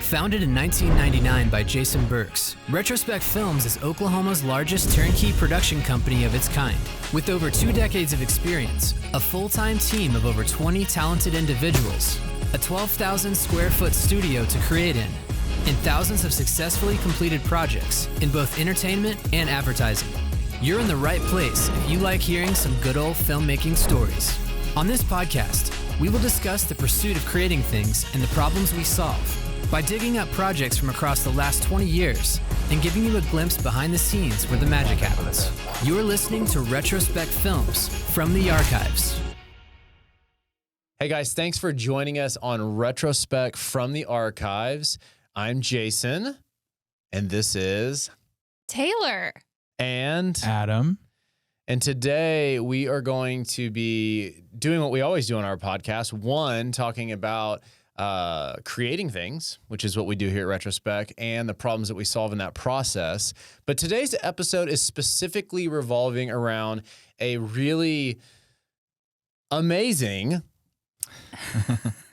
Founded in 1999 by Jason Burks, Retrospec Films is Oklahoma's largest turnkey production company of its kind. With over 2 decades of experience, a full-time team of over 20 talented individuals, a 12,000 square foot studio to create in, and thousands of successfully completed projects in both entertainment and advertising. You're in the right place if you like hearing some good old filmmaking stories. On this podcast, we will discuss the pursuit of creating things and the problems we solve by digging up projects from across the last 20 years and giving you a glimpse behind the scenes where the magic happens. You're listening to Retrospec Films from the archives. Hey guys, thanks for joining us on Retrospec from the archives. I'm Jason, and this is Tayler and Adam. And today we are going to be doing what we always do on our podcast. One, talking about creating things, which is what we do here at Retrospec, and the problems that we solve in that process. But today's episode is specifically revolving around a really amazing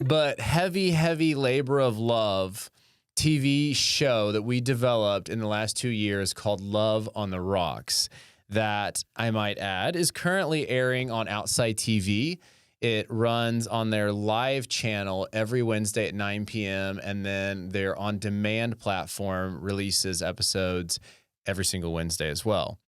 but heavy labor of love TV show that we developed in the last 2 years called Love on the Rocks, that I might add is currently airing on Outside TV. It runs on their live channel every Wednesday at 9 p.m. and then their on-demand platform releases episodes every single Wednesday as well.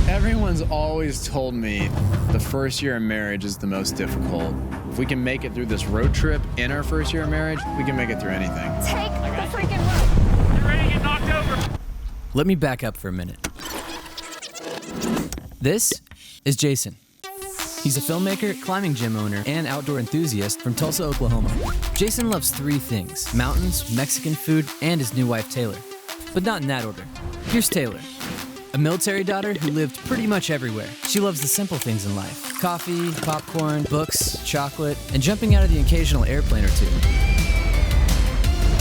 Everyone's always told me the first year of marriage is the most difficult. If we can make it through this road trip in our first year of marriage, we can make it through anything. Take the freaking rope. You're ready to get knocked over. Let me back up for a minute. This is Jason. He's a filmmaker, climbing gym owner, and outdoor enthusiast from Tulsa, Oklahoma. Jason loves 3 things: mountains, Mexican food, and his new wife, Tayler. But not in that order. Here's Tayler, a military daughter who lived pretty much everywhere. She loves the simple things in life: coffee, popcorn, books, chocolate, and jumping out of the occasional airplane or two.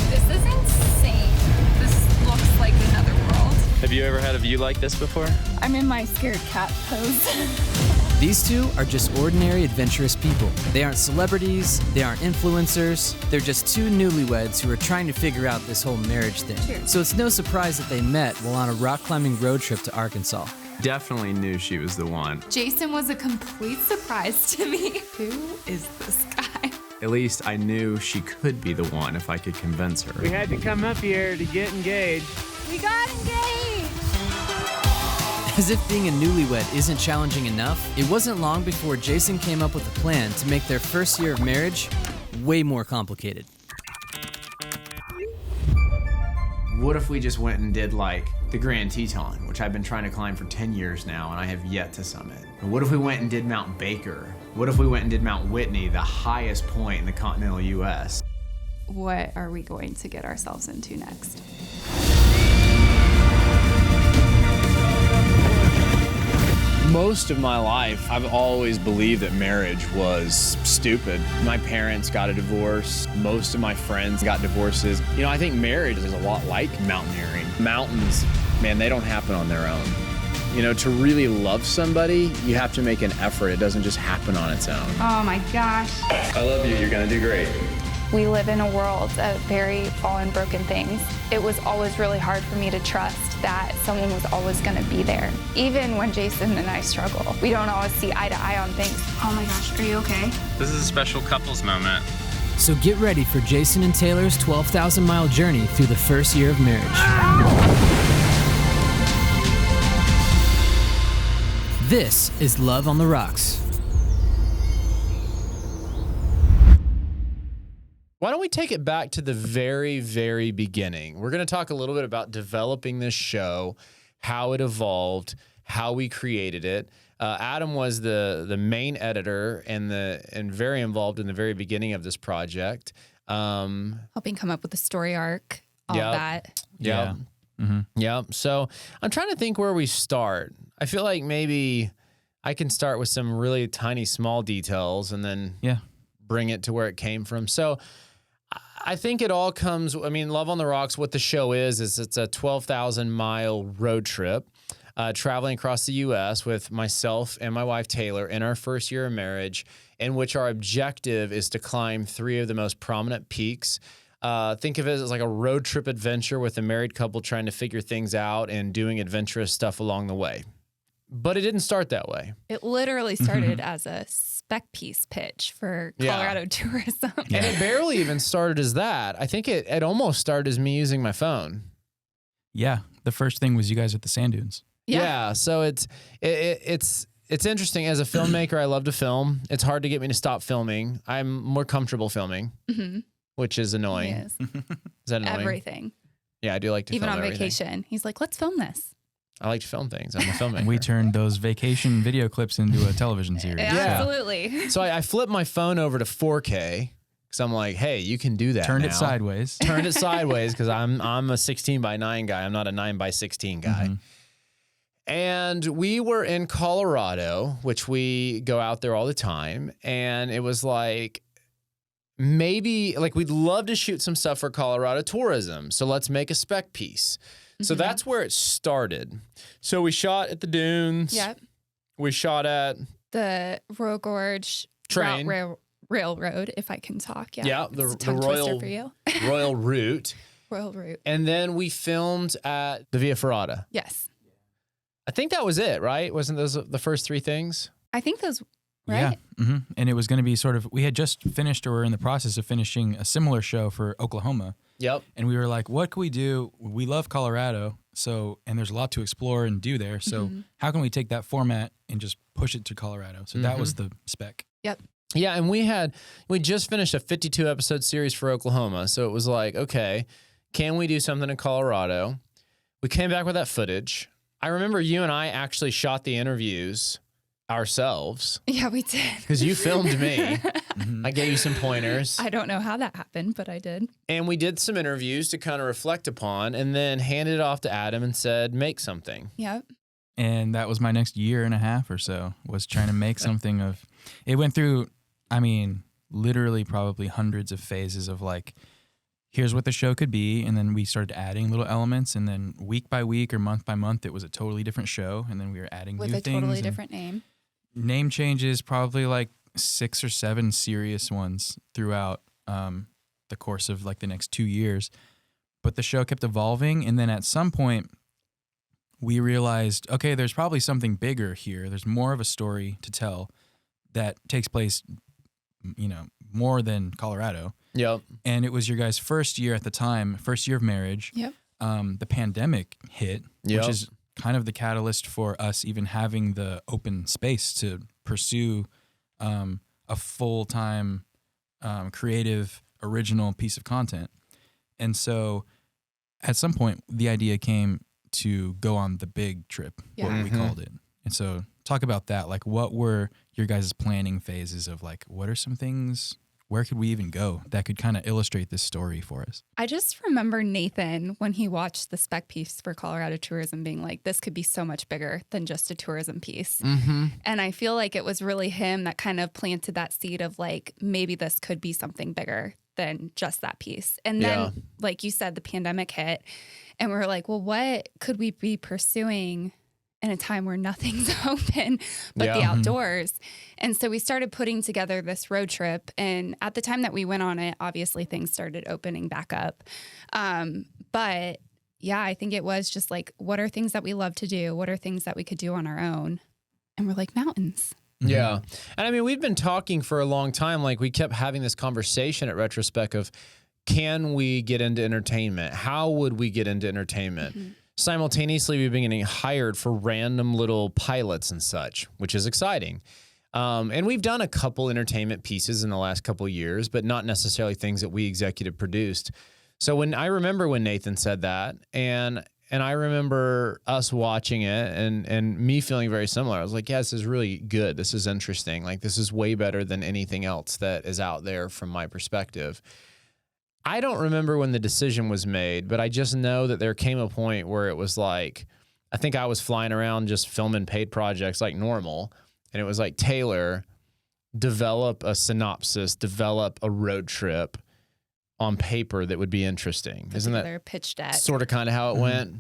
This is insane. This looks like another world. Have you ever had a view like this before? I'm in my scared cat pose. These two are just ordinary, adventurous people. They aren't celebrities, they aren't influencers, they're just 2 newlyweds who are trying to figure out this whole marriage thing. Cheers. So it's no surprise that they met while on a rock climbing road trip to Arkansas. Definitely knew she was the one. Jason was a complete surprise to me. Who is this guy? At least I knew she could be the one if I could convince her. We had to come up here to get engaged. We got engaged. As if being a newlywed isn't challenging enough, it wasn't long before Jason came up with a plan to make their first year of marriage way more complicated. What if we just went and did like the Grand Teton, which I've been trying to climb for 10 years now and I have yet to summit? And what if we went and did Mount Baker? What if we went and did Mount Whitney, the highest point in the continental US? What are we going to get ourselves into next? Most of my life, I've always believed that marriage was stupid. My parents got a divorce. Most of my friends got divorces. You know, I think marriage is a lot like mountaineering. Mountains, man, they don't happen on their own. You know, to really love somebody, you have to make an effort. It doesn't just happen on its own. Oh my gosh. I love you. You're gonna do great. We live in a world of very fallen, broken things. It was always really hard for me to trust that someone was always gonna be there. Even when Jason and I struggle, we don't always see eye to eye on things. Oh my gosh, are you okay? This is a special couples moment. So get ready for Jason and Taylor's 12,000-mile journey through the first year of marriage. This is Love on the Rocks. Why don't we take it back to the very beginning? We're going to talk a little bit about developing this show, how it evolved, how we created it. Adam was the main editor and very involved in the very beginning of this project. Helping come up with the story arc, all that. Yeah. Mm-hmm. Yeah. So I'm trying to think where we start. I feel like maybe I can start with some really tiny, small details and then bring it to where it came from. So I think it all comes, Love on the Rocks, what the show is it's a 12,000-mile road trip traveling across the U.S. with myself and my wife, Tayler, in our first year of marriage, in which our objective is to climb 3 of the most prominent peaks Think of it as like a road trip adventure with a married couple trying to figure things out and doing adventurous stuff along the way. But it didn't start that way. It literally started as a spec piece pitch for Colorado tourism. And it barely even started as that. I think it almost started as me using my phone. Yeah. The first thing was you guys at the sand dunes. Yeah. So it's interesting. As a filmmaker, I love to film. It's hard to get me to stop filming. I'm more comfortable filming, which is annoying. Yes. Is that annoying? Everything. Yeah, I do like to Even film on everything. vacation. He's like, let's film this. I like to film things. I'm a filmmaker. We turned those vacation video clips into a television series. Absolutely. So I flipped my phone over to 4K because I'm like, hey, you can do that Turned now. it sideways. Turned it sideways because I'm a 16:9 guy. I'm not a 9:16 guy. And we were in Colorado, which we go out there all the time. And it was like, maybe like we'd love to shoot some stuff for Colorado tourism. So let's make a spec piece. So that's where it started. So we shot at the dunes. Yep. We shot at The Royal Gorge Train. Railroad, if I can talk. Yeah. Yeah, It's the a tongue Royal twister for you. Royal Route. Royal Route. And then we filmed at the Via Ferrata. Yes. I think that was it, right? Wasn't those the first three things? I think those, right? Yeah. And it was going to be sort of, we had just finished or were in the process of finishing a similar show for Oklahoma. Yep. And we were like, what can we do? We love Colorado. And there's a lot to explore and do there. So how can we take that format and just push it to Colorado? So that was the spec. Yep. Yeah, and we just finished a 52 episode series for Oklahoma. So it was like, okay, can we do something in Colorado? We came back with that footage. I remember you and I actually shot the interviews ourselves. Yeah, we did. Because you filmed me. I gave you some pointers. I don't know how that happened, but I did. And we did some interviews to kind of reflect upon and then handed it off to Adam and said, make something. Yep. And that was my next year and a half or so, was trying to make something of, it went through, I mean, literally probably hundreds of phases of like, here's what the show could be. And then we started adding little elements. And then week by week or month by month, it was a totally different show. And then we were adding With new a things. totally different name. Name changes, probably like 6 or 7 serious ones throughout the course of like the next 2 years. But the show kept evolving. And then at some point, we realized, okay, there's probably something bigger here. There's more of a story to tell that takes place, more than Colorado. Yep. And it was your guys' first year at the time, first year of marriage. Yep. The pandemic hit, Yep. which is kind of the catalyst for us even having the open space to pursue a full-time creative, original piece of content. And so at some point, the idea came to go on the big trip, what we called it. And so talk about that. Like, what were your guys' planning phases of like, what are some things, where could we even go that could kind of illustrate this story for us? I just remember Nathan, when he watched the spec piece for Colorado tourism, being like, this could be so much bigger than just a tourism piece. And I feel like it was really him that kind of planted that seed of like, maybe this could be something bigger than just that piece. And then, like you said, the pandemic hit and we were like, well, what could we be pursuing in a time where nothing's open but the outdoors? And so we started putting together this road trip. And at the time that we went on it, obviously things started opening back up. But yeah, I think it was just like, what are things that we love to do? What are things that we could do on our own? And we're like, mountains. Yeah. And I mean, we've been talking for a long time. Like, we kept having this conversation at Retrospec of, can we get into entertainment? How would we get into entertainment? Simultaneously, we've been getting hired for random little pilots and such, which is exciting. And we've done a couple entertainment pieces in the last couple of years, but not necessarily things that we executive produced. So I remember when Nathan said that, and I remember us watching it and me feeling very similar. I was like, yeah, this is really good. This is interesting. Like, this is way better than anything else that is out there from my perspective. I don't remember when the decision was made, but I just know that there came a point where it was like, I think I was flying around just filming paid projects like normal. And it was like, Tayler, develop a synopsis, develop a road trip on paper that would be interesting. Isn't that Pitch deck. sort of kind of how it went?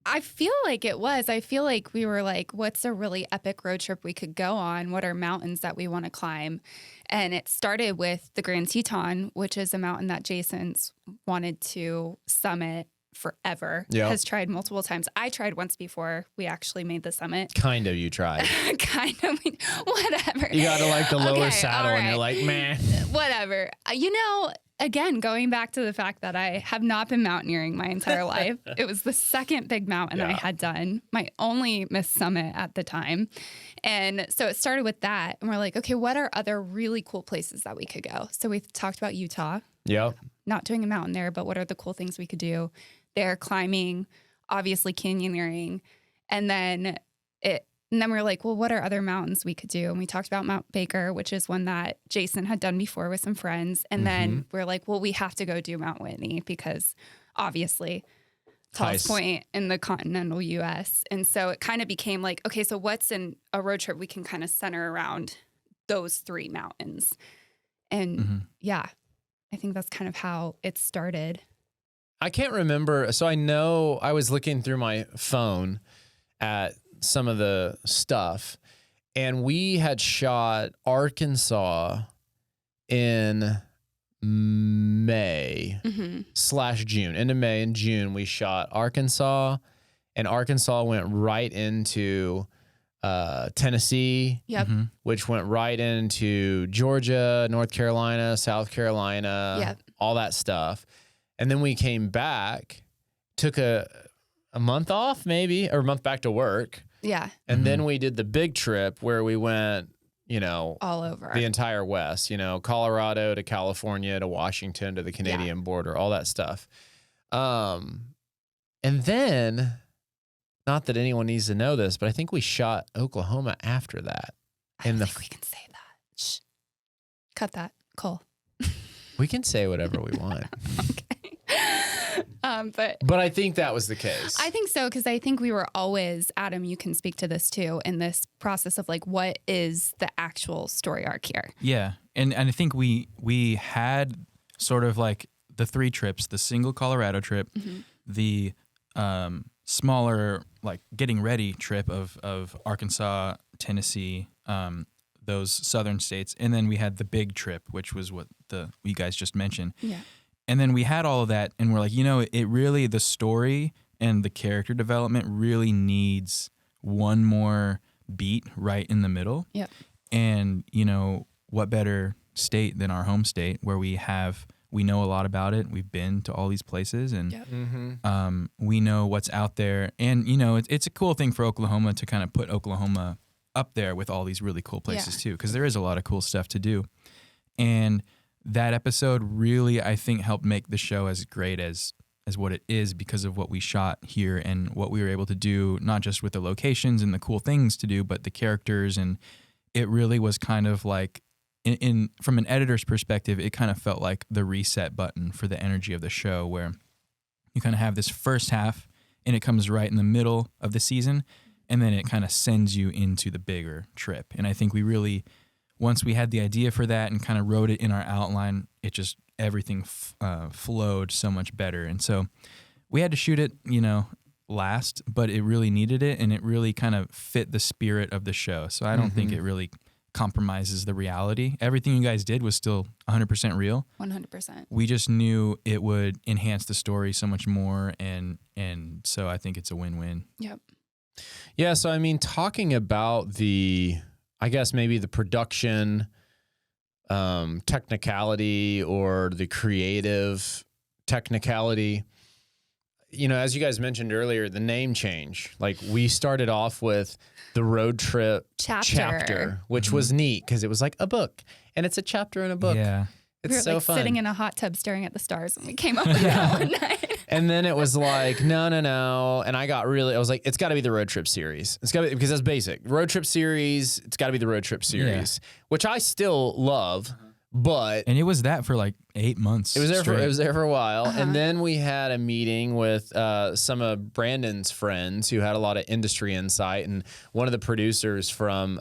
I feel like it was. I feel like we were like, what's a really epic road trip we could go on? What are mountains that we want to climb? And it started with the Grand Teton, which is a mountain that Jason's wanted to summit forever. Yep. Has tried multiple times. I tried once before we actually made the summit. Kind of, you tried. Kind of. Whatever. You got to like the lower Okay, saddle all and you're right. like, man. Whatever. You know, again, going back to the fact that I have not been mountaineering my entire life. It was the second big mountain I had done, my only missed summit at the time. And so it started with that. And we're like, okay, what are other really cool places that we could go? So we talked about Utah, Yep. not doing a mountain there, but what are the cool things we could do there? Climbing, obviously canyoneering. And then we were like, well, what are other mountains we could do? And we talked about Mount Baker, which is one that Jason had done before with some friends. And then we're like, well, we have to go do Mount Whitney because obviously tallest point in the continental U.S. And so it kind of became like, okay, so what's in a road trip we can kind of center around those three mountains? And yeah, I think that's kind of how it started. I can't remember. So I know I was looking through my phone at some of the stuff, and we had shot Arkansas in May / June. Into May and June, we shot Arkansas, and Arkansas went right into Tennessee, which went right into Georgia, North Carolina, South Carolina, all that stuff. And then we came back, took a month off maybe, or a month back to work. Yeah. And then we did the big trip where we went, you know, all over the entire West, you know, Colorado to California to Washington to the Canadian border, all that stuff. And then, not that anyone needs to know this, but I think we shot Oklahoma after that. I don't think we can say that. Shh. Cut that, Cole. We can say whatever we want. Okay. But I think that was the case. I think so, because I think we were always, Adam, you can speak to this too, in this process of like, what is the actual story arc here? Yeah. And I think we had sort of like the three trips, the single Colorado trip, the smaller like getting ready trip of Arkansas, Tennessee, those southern states, and then we had the big trip, which was what you guys just mentioned. Yeah. And then we had all of that, and we're like, you know, it really, the story and the character development really needs one more beat right in the middle. Yep. And, you know, what better state than our home state where we know a lot about it. We've been to all these places, and we know what's out there. And, you know, it's a cool thing for Oklahoma to kind of put Oklahoma up there with all these really cool places too, because there is a lot of cool stuff to do. And that episode really, I think, helped make the show as great as what it is because of what we shot here and what we were able to do, not just with the locations and the cool things to do, but the characters. And it really was kind of like, from an editor's perspective, it kind of felt like the reset button for the energy of the show, where you kind of have this first half and it comes right in the middle of the season, and then it kind of sends you into the bigger trip. And I think we really, once we had the idea for that and kind of wrote it in our outline, it just, everything flowed so much better. And so we had to shoot it, you know, last, but it really needed it, and it really kind of fit the spirit of the show. So I don't think it really compromises the reality. Everything you guys did was still 100% real. 100%. We just knew it would enhance the story so much more, and so I think it's a win-win. Yep. Yeah, so I mean, talking about I guess maybe the production technicality or the creative technicality, you know, as you guys mentioned earlier, the name change. Like, we started off with the road trip chapter which was neat because it was like a book, and it's a chapter in a book. Yeah. It's We were so like fun. sitting in a hot tub staring at the stars when we came up with that one night. And then it was like, no. And I was like, it's got to be the road trip series. It's got to be, because that's basic. Road trip series, it's got to be the road trip series, which I still love, but. And it was that for like 8 months. It was straight. there for a while. And then we had a meeting with some of Brandon's friends who had a lot of industry insight. And one of the producers from,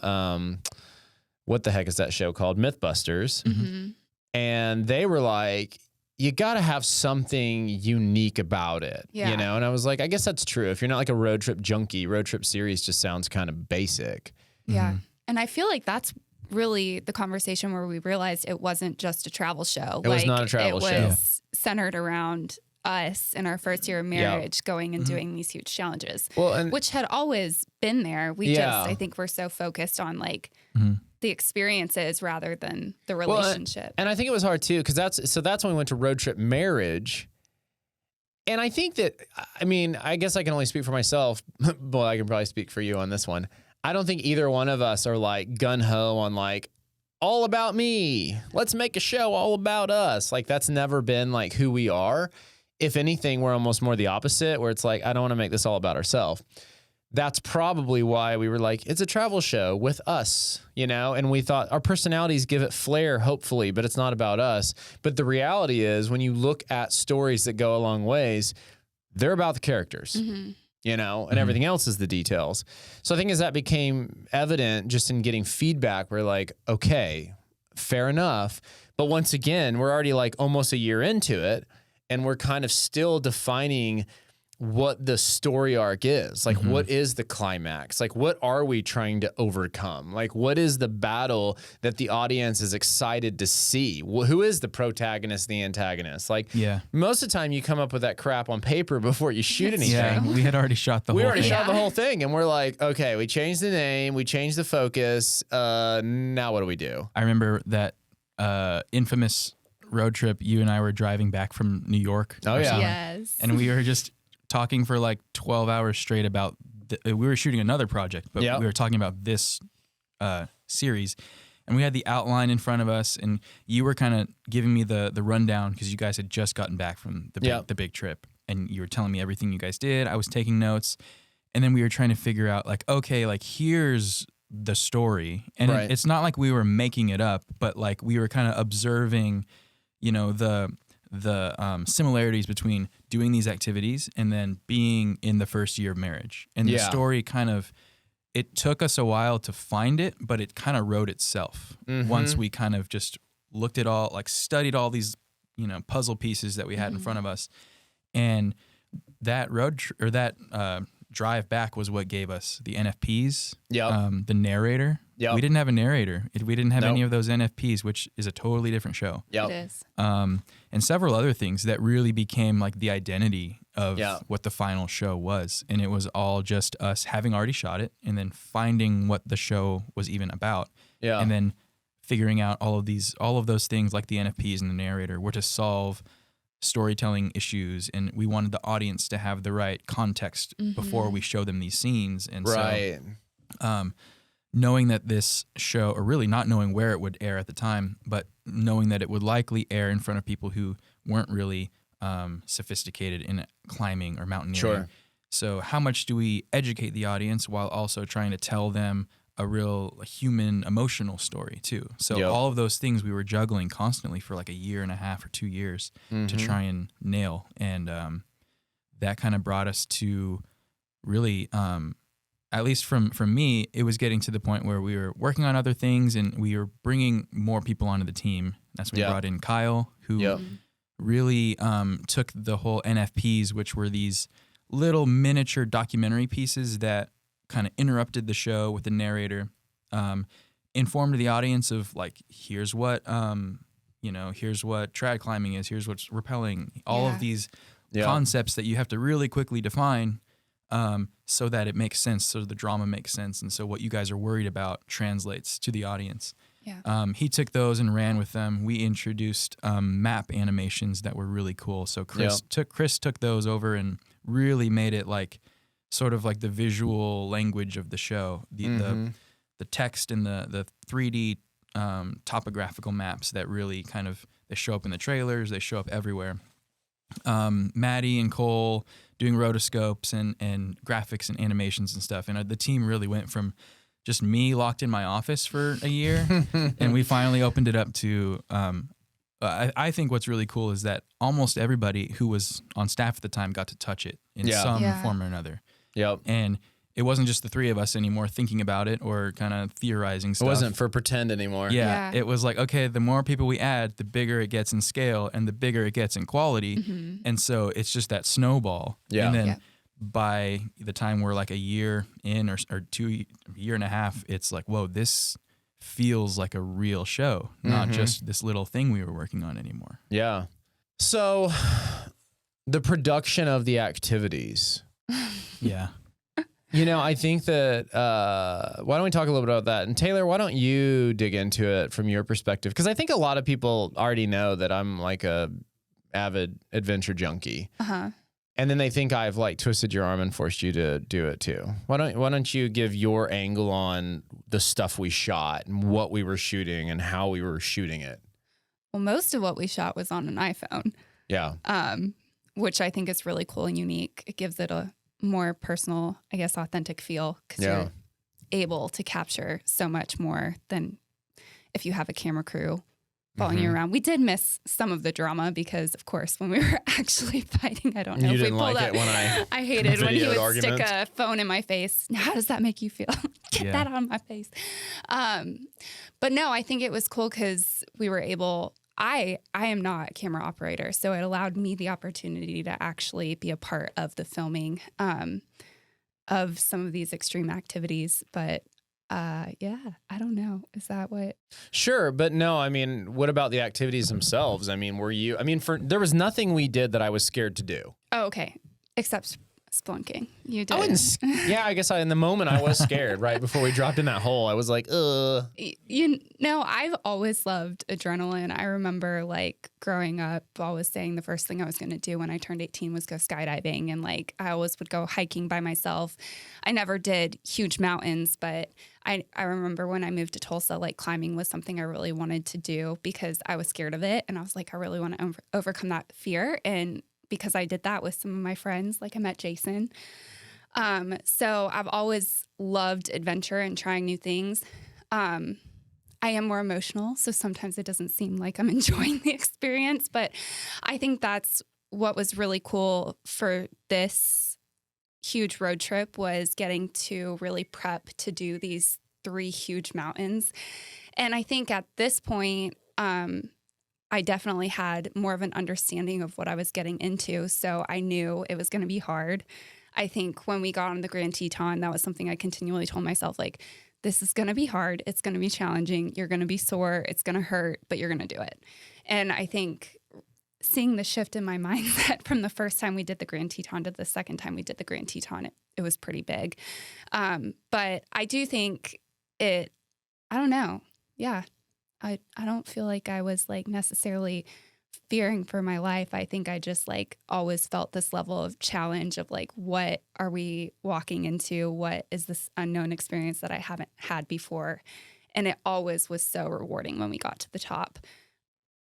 what the heck is that show called? Mythbusters. And they were like, you got to have something unique about it, Yeah. you know? And I was like, I guess that's true. If you're not like a road trip junkie, road trip series just sounds kind of basic. Yeah. And I feel like that's really the conversation where we realized it wasn't just a travel show. It was not a travel show. It was centered around us in our first year of marriage going and doing these huge challenges, which had always been there. We just, I think we're so focused on like the experiences rather than the relationship. And I think it was hard too, because that's when we went to road trip marriage. And I think that, I mean, I guess I can only speak for myself, but I can probably speak for you on this one. I don't think either one of us are like gung-ho on like, all about me. Let's make a show all about us. Like that's never been like who we are. If anything, we're almost more the opposite, where it's like, I don't want to make this all about ourselves. That's probably why we were like, it's a travel show with us, you know? And we thought our personalities give it flair, hopefully, but it's not about us. But the reality is when you look at stories that go a long ways, they're about the characters, you know, and everything else is the details. So I think as that became evident just in getting feedback, we're like, okay, fair enough. But once again, we're already like almost a year into it. And we're kind of still defining what the story arc is. Like, what is the climax? Like, what are we trying to overcome? Like, what is the battle that the audience is excited to see? Who is the protagonist, the antagonist? Like, most of the time you come up with that crap on paper before you shoot anything. Yeah, we had already shot the whole thing. We already shot the whole thing. And we're like, okay, we changed the name. We changed the focus. Now what do we do? I remember that infamous road trip you and I were driving back from New York. Oh, yeah. Yes. And we were just talking for like 12 hours straight about, we were shooting another project, but we were talking about this series. And we had the outline in front of us, and you were kind of giving me the rundown because you guys had just gotten back from the big trip. And you were telling me everything you guys did. I was taking notes. And then we were trying to figure out like, okay, like here's the story. And it's not like we were making it up, but like we were kind of observing, you know, the similarities between doing these activities and then being in the first year of marriage. And the story kind of, it took us a while to find it, but it kind of wrote itself once we kind of just looked at all, like studied all these, you know, puzzle pieces that we had in front of us. And that drive back was what gave us the NFPs, the narrator. We didn't have a narrator. We didn't have any of those NFPs, which is a totally different show. It is. And several other things that really became like the identity of what the final show was. And it was all just us having already shot it and then finding what the show was even about. And then figuring out all of those things like the NFPs and the narrator were to solve storytelling issues, and we wanted the audience to have the right context before we show them these scenes. And so knowing that this show, or really not knowing where it would air at the time, but knowing that it would likely air in front of people who weren't really sophisticated in climbing or mountaineering. So how much do we educate the audience while also trying to tell them a real human emotional story too? So all of those things we were juggling constantly for like a year and a half or 2 years to try and nail. And that kind of brought us to really, at least from me, it was getting to the point where we were working on other things and we were bringing more people onto the team. That's when we brought in Kyle, who really took the whole NFPs, which were these little miniature documentary pieces that kind of interrupted the show with the narrator, informed the audience of like, here's what, here's what trad climbing is, here's what's rappelling, all of these concepts that you have to really quickly define so that it makes sense, so the drama makes sense, and so what you guys are worried about translates to the audience. He took those and ran with them. We introduced map animations that were really cool. So Chris took those over and really made it like sort of like the visual language of the show, the text and the 3D topographical maps that really kind of, they show up in the trailers, they show up everywhere. Maddie and Cole doing rotoscopes and graphics and animations and stuff. And the team really went from just me locked in my office for a year, and we finally opened it up to, I think what's really cool is that almost everybody who was on staff at the time got to touch it in some form or another. And it wasn't just the three of us anymore thinking about it or kind of theorizing It stuff. wasn't for pretend anymore. Yeah, Yeah. it was like, okay, the more people we add, the bigger it gets in scale and the bigger it gets in quality. Mm-hmm. And so it's just that snowball. Yeah. And then Yeah. by the time we're like a year in or a year and a half, it's like, whoa, this feels like a real show, not just this little thing we were working on anymore. Yeah. So the production of the activities. Yeah. You know, I think that, why don't we talk a little bit about that? And Tayler, why don't you dig into it from your perspective? Because I think a lot of people already know that I'm like a avid adventure junkie. Uh-huh. And then they think I've like twisted your arm and forced you to do it too. Why don't you give your angle on the stuff we shot and what we were shooting and how we were shooting it? Well, most of what we shot was on an iPhone, Yeah. which I think is really cool and unique. It gives it a more personal, I guess, authentic feel because Yeah. you're able to capture so much more than if you have a camera crew following you around. We did miss some of the drama because, of course, when we were actually fighting, I don't know You if we didn't pulled like up. it when I hated when he videoed would arguments. stick a phone in my face. Now, how does that make you feel? Get Yeah. that out of my face. But no, I think it was cool because we were able. I am not a camera operator, so it allowed me the opportunity to actually be a part of the filming of some of these extreme activities. But yeah, I don't know. Is that what? Sure, but no, I mean, what about the activities themselves? I mean, there was nothing we did that I was scared to do. Oh, okay. Except spelunking. You did. I wouldn't. Yeah, I guess in the moment I was scared. Right before we dropped in that hole, I was like, ugh. You know, I've always loved adrenaline. I remember like growing up, always saying the first thing I was going to do when I turned 18 was go skydiving. And like, I always would go hiking by myself. I never did huge mountains, but I remember when I moved to Tulsa, like climbing was something I really wanted to do because I was scared of it. And I was like, I really want to overcome that fear. And because I did that with some of my friends, like I met Jason. So I've always loved adventure and trying new things. I am more emotional, so sometimes it doesn't seem like I'm enjoying the experience, but I think that's what was really cool for this huge road trip was getting to really prep to do these 3 huge mountains. And I think at this point, I definitely had more of an understanding of what I was getting into. So I knew it was going to be hard. I think when we got on the Grand Teton, that was something I continually told myself, like, this is going to be hard. It's going to be challenging. You're going to be sore. It's going to hurt, but you're going to do it. And I think seeing the shift in my mindset from the first time we did the Grand Teton to the second time we did the Grand Teton, it was pretty big. But I do think I don't know. Yeah. I don't feel like I was like necessarily fearing for my life. I think I just like always felt this level of challenge of like, what are we walking into? What is this unknown experience that I haven't had before? And it always was so rewarding when we got to the top.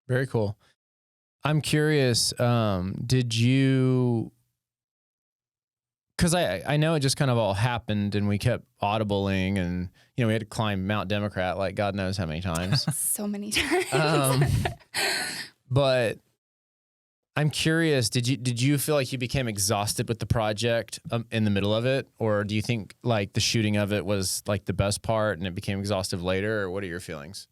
Very cool. I'm curious, did you, because I know it just kind of all happened and we kept audibling and, you know, we had to climb Mount Democrat like God knows how many times. So many times. But I'm curious, did you feel like you became exhausted with the project in the middle of it? Or do you think like the shooting of it was like the best part and it became exhaustive later? Or what are your feelings?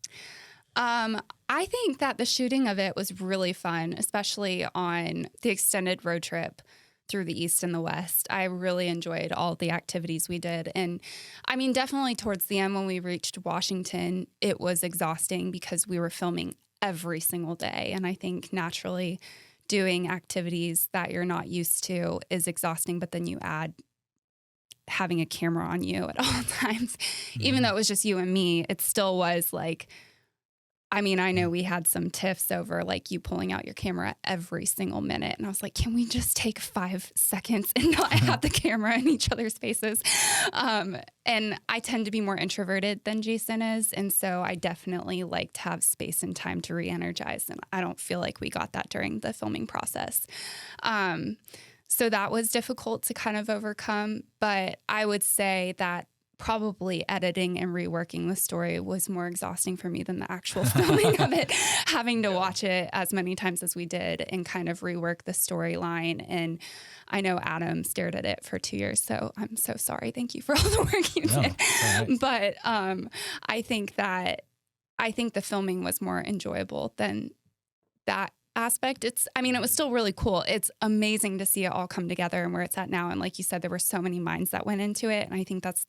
I think that the shooting of it was really fun, especially on the extended road trip through the East and the West. I really enjoyed all the activities we did. And I mean, definitely towards the end when we reached Washington, it was exhausting because we were filming every single day. And I think naturally doing activities that you're not used to is exhausting, but then you add having a camera on you at all times. Even though it was just you and me, it still was like, I mean, I know we had some tiffs over like you pulling out your camera every single minute. And I was like, can we just take 5 seconds and not have the camera in each other's faces? And I tend to be more introverted than Jason is. And so I definitely like to have space and time to re-energize. And I don't feel like we got that during the filming process. So that was difficult to kind of overcome. But I would say that probably editing and reworking the story was more exhausting for me than the actual filming of it, having to watch it as many times as we did and kind of rework the storyline. And I know Adam stared at it for 2 years, so I'm so sorry. Thank you for all the work you did. Right. But I think the filming was more enjoyable than that aspect. It was still really cool. It's amazing to see it all come together and where it's at now. And like you said, there were so many minds that went into it. And I think that's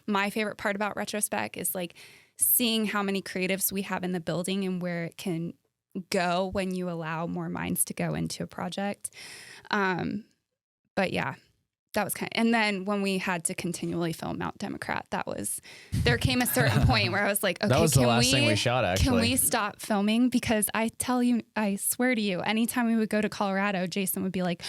my favorite part about Retrospec is like seeing how many creatives we have in the building and where it can go when you allow more minds to go into a project. But yeah, that was and then when we had to continually film Mount Democrat, there came a certain point where I was like, okay, that was the last thing we shot, actually. Can we stop filming? Because I swear to you, anytime we would go to Colorado, Jason would be like,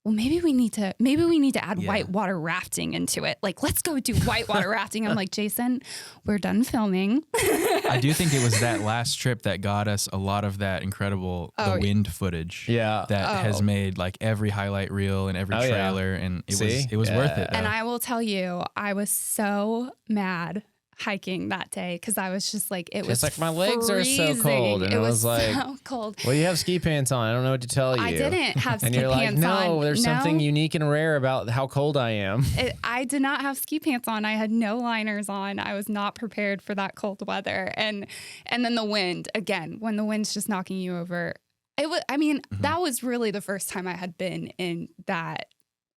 well, maybe we need to add whitewater rafting into it. Like, let's go do whitewater rafting. I'm like, Jason, we're done filming. I do think it was that last trip that got us a lot of that incredible the wind footage. That has made like every highlight reel and every trailer, and it was worth it. And I will tell you, I was so mad hiking that day because I was just like, it was like my legs freezing. Are so cold, and it was like so cold. Well, you have ski pants on. I don't know what to tell you. I didn't have ski and you're pants like, on. No, there's something unique and rare about how cold I am. I did not have ski pants on. I had no liners on. I was not prepared for that cold weather, and then the wind again. When the wind's just knocking you over, it was. I mean, that was really the first time I had been in that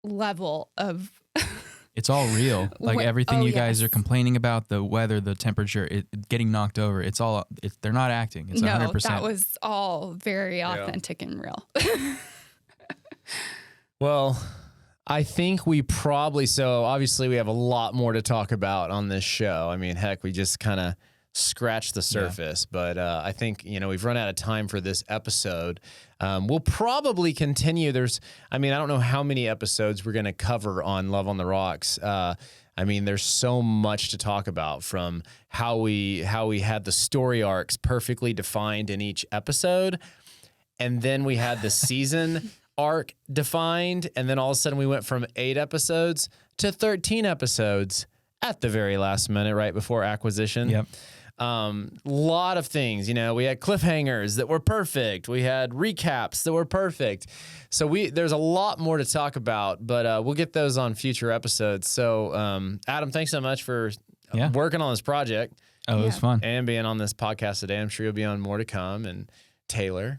level of. It's all real. Like everything you guys are complaining about, the weather, the temperature, getting knocked over. They're not acting. It's 100%. That was all very authentic and real. Well, I think obviously we have a lot more to talk about on this show. I mean, heck, we just kind of scratched the surface, but I think, we've run out of time for this episode. We'll probably continue. I don't know how many episodes we're going to cover on Love on the Rocks. There's so much to talk about, from how we had the story arcs perfectly defined in each episode. And then we had the season arc defined. And then all of a sudden we went from 8 episodes to 13 episodes at the very last minute, right before acquisition. Yep. Lot of things, we had cliffhangers that were perfect. We had recaps that were perfect. So there's a lot more to talk about, but we'll get those on future episodes. So, Adam, thanks so much for working on this project. Oh, it was fun. And being on this podcast today. I'm sure you'll be on more to come. And Tayler,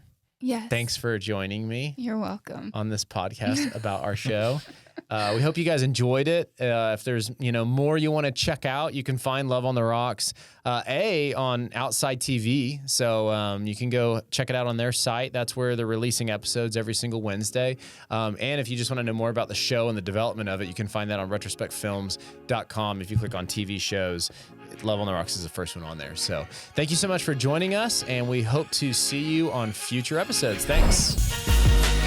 thanks for joining me. You're welcome. On this podcast about our show. We hope you guys enjoyed it. If there's more you want to check out, you can find Love on the Rocks on Outside TV. So you can go check it out on their site. That's where they're releasing episodes every single Wednesday. And if you just want to know more about the show and the development of it, you can find that on retrospecfilms.com. If you click on TV shows, Love on the Rocks is the first one on there. So thank you so much for joining us, and we hope to see you on future episodes. Thanks.